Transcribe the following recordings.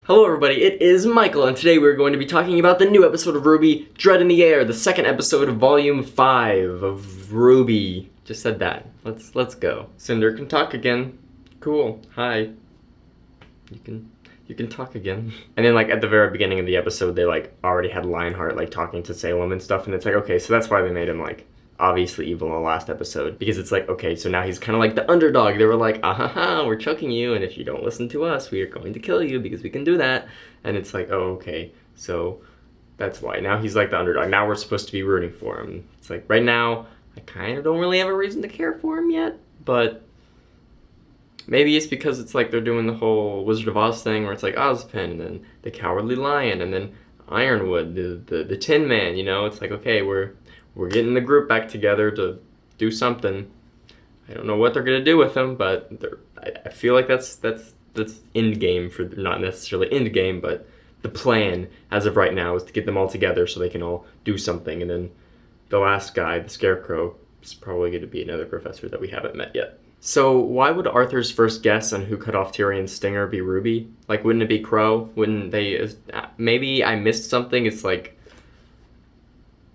Hello everybody, it is Michael, and today we're going to be talking about the new episode of RWBY, Dread in the Air, the second episode of Volume 5 of RWBY. Just said that. Let's go. Cinder can talk again. Cool. Hi. You can talk again. And then like at the very beginning of the episode, they like already had Lionheart like talking to Salem and stuff, and it's like, okay, so that's why they made him like obviously evil in the last episode, because it's like, okay, so now he's kind of like the underdog. They were like, ah, we're choking you, and if you don't listen to us, we are going to kill you because we can do that. And it's like, oh, okay, so that's why now he's like the underdog. Now we're supposed to be rooting for him. It's like right now I kind of don't really have a reason to care for him yet, but maybe it's because it's like they're doing the whole Wizard of Oz thing where it's like Ozpin and then the Cowardly Lion and then Ironwood, the Tin Man, you know. It's like, okay, we're getting the group back together to do something. I don't know what they're gonna do with them, but I feel like that's end game for, not necessarily end game, but the plan as of right now is to get them all together so they can all do something. And then the last guy, the Scarecrow, is probably going to be another professor that we haven't met yet. So why would Arthur's first guess on who cut off Tyrion's stinger be RWBY? Like, wouldn't it be Crow? Wouldn't they? Maybe I missed something. It's like,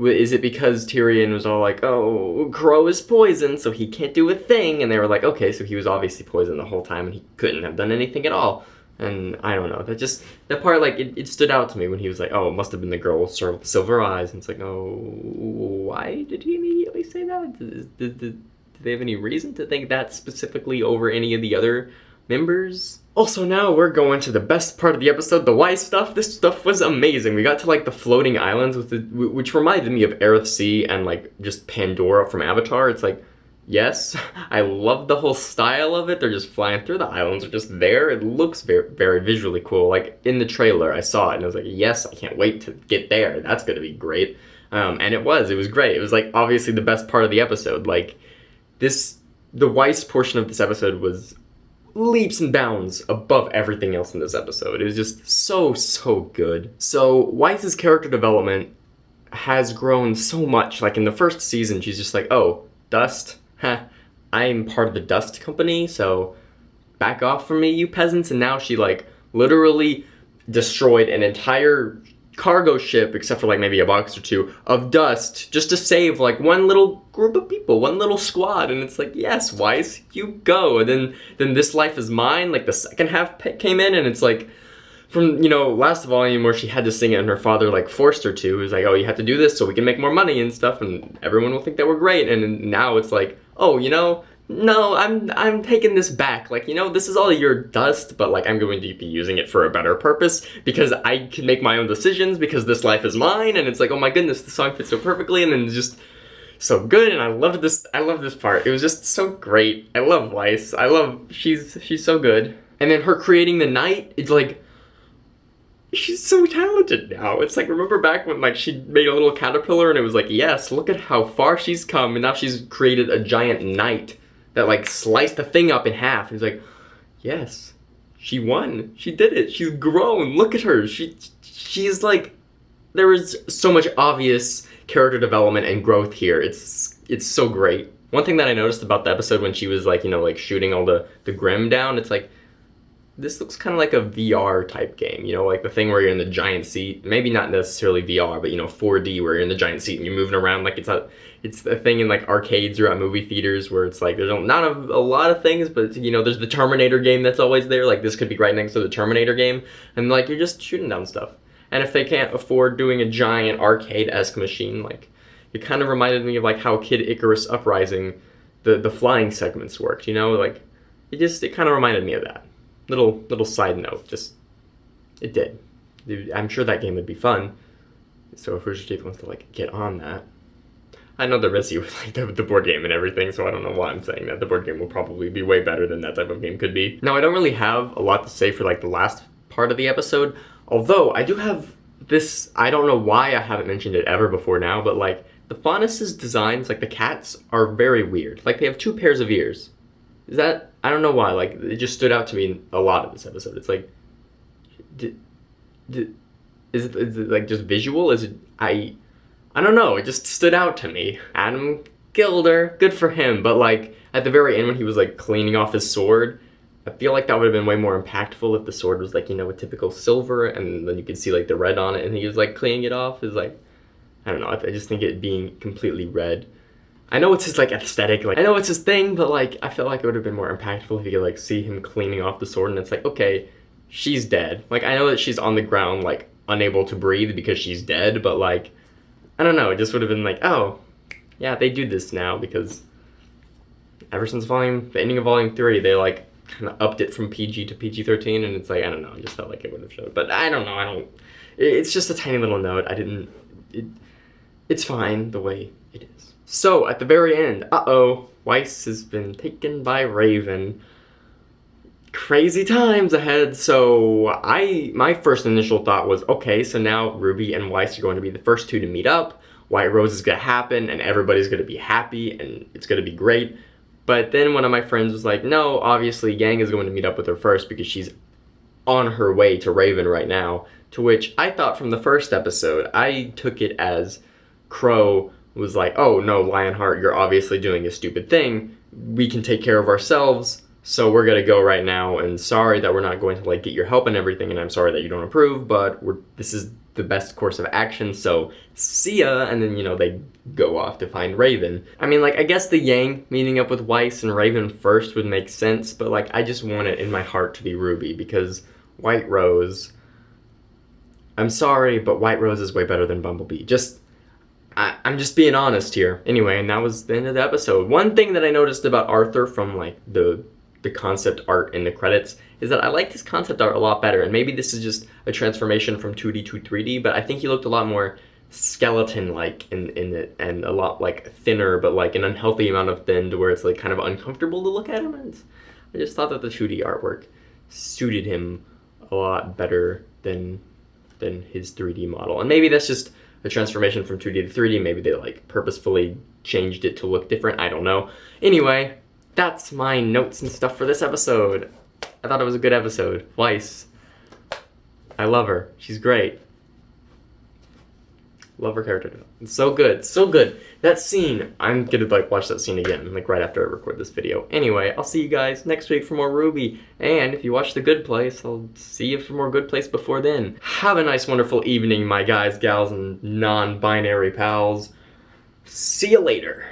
is it because Tyrion was all like, oh, Crow is poisoned, so he can't do a thing? And they were like, okay, so he was obviously poisoned the whole time and he couldn't have done anything at all. And I don't know, that part, like, it stood out to me when he was like, oh, it must have been the girl with silver eyes. And it's like, oh, why did he immediately say that? Did they have any reason to think that specifically over any of the other members? Also, now we're going to the best part of the episode, the Weiss stuff. This stuff was amazing. We got to like the floating islands which reminded me of Earthsea and like just Pandora from Avatar. It's like, yes, I love the whole style of it. They're just flying through the islands. They're just there. It looks very, very visually cool. Like in the trailer, I saw it and I was like, yes, I can't wait to get there. That's going to be great. And it was great. It was like obviously the best part of the episode. Like the Weiss portion of this episode was leaps and bounds above everything else in this episode. It was just so good. So Weiss's character development has grown so much. Like in the first season, she's just like, oh, dust? I'm part of the dust company, so back off from me, you peasants. And now she like literally destroyed an entire cargo ship, except for like maybe a box or two, of dust just to save like one little group of people, one little squad. And it's like, yes, Weiss, you go. And then This Life Is Mine, like the second half came in, and it's like from, you know, last volume where she had to sing it and her father like forced her to. It was like, oh, you have to do this so we can make more money and stuff and everyone will think that we're great. And now it's like, oh, you know, no, I'm taking this back. Like, you know, this is all your dust, but like I'm going to be using it for a better purpose because I can make my own decisions because this life is mine. And it's like, oh my goodness, the song fits so perfectly, and then it's just so good. And I love this part. It was just so great. I love Weiss. She's so good. And then her creating the night, it's like, she's so talented now. It's like, remember back when like she made a little caterpillar and it was like, yes, look at how far she's come, and now she's created a giant knight that like sliced the thing up in half. It's like, yes, she won. She did it. She's grown. Look at her. She's like, there is so much obvious character development and growth here. It's so great. One thing that I noticed about the episode when she was like, you know, like shooting all the Grimm down, it's like, this looks kind of like a VR type game, you know, like the thing where you're in the giant seat. Maybe not necessarily VR, but you know, 4D where you're in the giant seat and you're moving around. Like it's a thing in like arcades or at movie theaters where it's like there's not a lot of things, but you know, there's the Terminator game that's always there. Like this could be right next to the Terminator game, and like you're just shooting down stuff. And if they can't afford doing a giant arcade-esque machine, like it kind of reminded me of like how Kid Icarus Uprising, the flying segments worked. You know, like it kind of reminded me of that. Little side note, just, it did. I'm sure that game would be fun. So if Rooster Teeth wants to like get on that. I know they're busy with like the board game and everything, so I don't know why I'm saying that. The board game will probably be way better than that type of game could be. Now, I don't really have a lot to say for like the last part of the episode, although I do have this, I don't know why I haven't mentioned it ever before now, but like the Faunus' designs, like the cats, are very weird. Like they have two pairs of ears. Is that, I don't know why, like it just stood out to me a lot of this episode. It's like, is it like just visual? Is it, I don't know, it just stood out to me. Adam Gilder, good for him, but like at the very end when he was like cleaning off his sword, I feel like that would have been way more impactful if the sword was like, you know, a typical silver, and then you could see like the red on it, and he was like cleaning it off. Is like, I don't know. I just think it being completely red. I know it's his like aesthetic, like I know it's his thing, but like I feel like it would have been more impactful if you could like see him cleaning off the sword, and it's like, okay, she's dead. Like I know that she's on the ground, like unable to breathe because she's dead, but like I don't know. It just would have been like, oh, yeah, they do this now because ever since the ending of volume 3, they like kind of upped it from PG to PG-13, and it's like, I don't know, I just felt like it would have showed. But I don't know, it's just a tiny little note. It's fine the way it is. So, at the very end, Weiss has been taken by Raven. Crazy times ahead. So, my first initial thought was, okay, so now RWBY and Weiss are going to be the first two to meet up. White Rose is going to happen, and everybody's going to be happy, and it's going to be great. But then one of my friends was like, no, obviously Yang is going to meet up with her first because she's on her way to Raven right now. To which I thought from the first episode, I took it as Crow was like, oh no, Lionheart, you're obviously doing a stupid thing. We can take care of ourselves, so we're gonna go right now, and sorry that we're not going to like get your help and everything, and I'm sorry that you don't approve, but this is the best course of action, so see ya. And then, you know, they go off to find Raven. I mean, like, I guess the Yang meeting up with Weiss and Raven first would make sense, but like, I just want it in my heart to be RWBY, because White Rose, I'm sorry, but White Rose is way better than Bumblebee. I'm just being honest here. Anyway, and that was the end of the episode. One thing that I noticed about Arthur from like the concept art in the credits is that I like his concept art a lot better, and maybe this is just a transformation from 2D to 3D, but I think he looked a lot more skeleton-like in it, and a lot like thinner, but like an unhealthy amount of thin to where it's like kind of uncomfortable to look at him. And I just thought that the 2D artwork suited him a lot better than his 3D model. And maybe that's just a transformation from 2D to 3D. Maybe they like purposefully changed it to look different. I don't know. Anyway, that's my notes and stuff for this episode. I thought it was a good episode. Weiss, I love her. She's great. Love her character. It's so good. So good. That scene, I'm gonna like watch that scene again, like right after I record this video. Anyway, I'll see you guys next week for more RWBY. And if you watch The Good Place, I'll see you for more Good Place before then. Have a nice, wonderful evening, my guys, gals, and non-binary pals. See you later.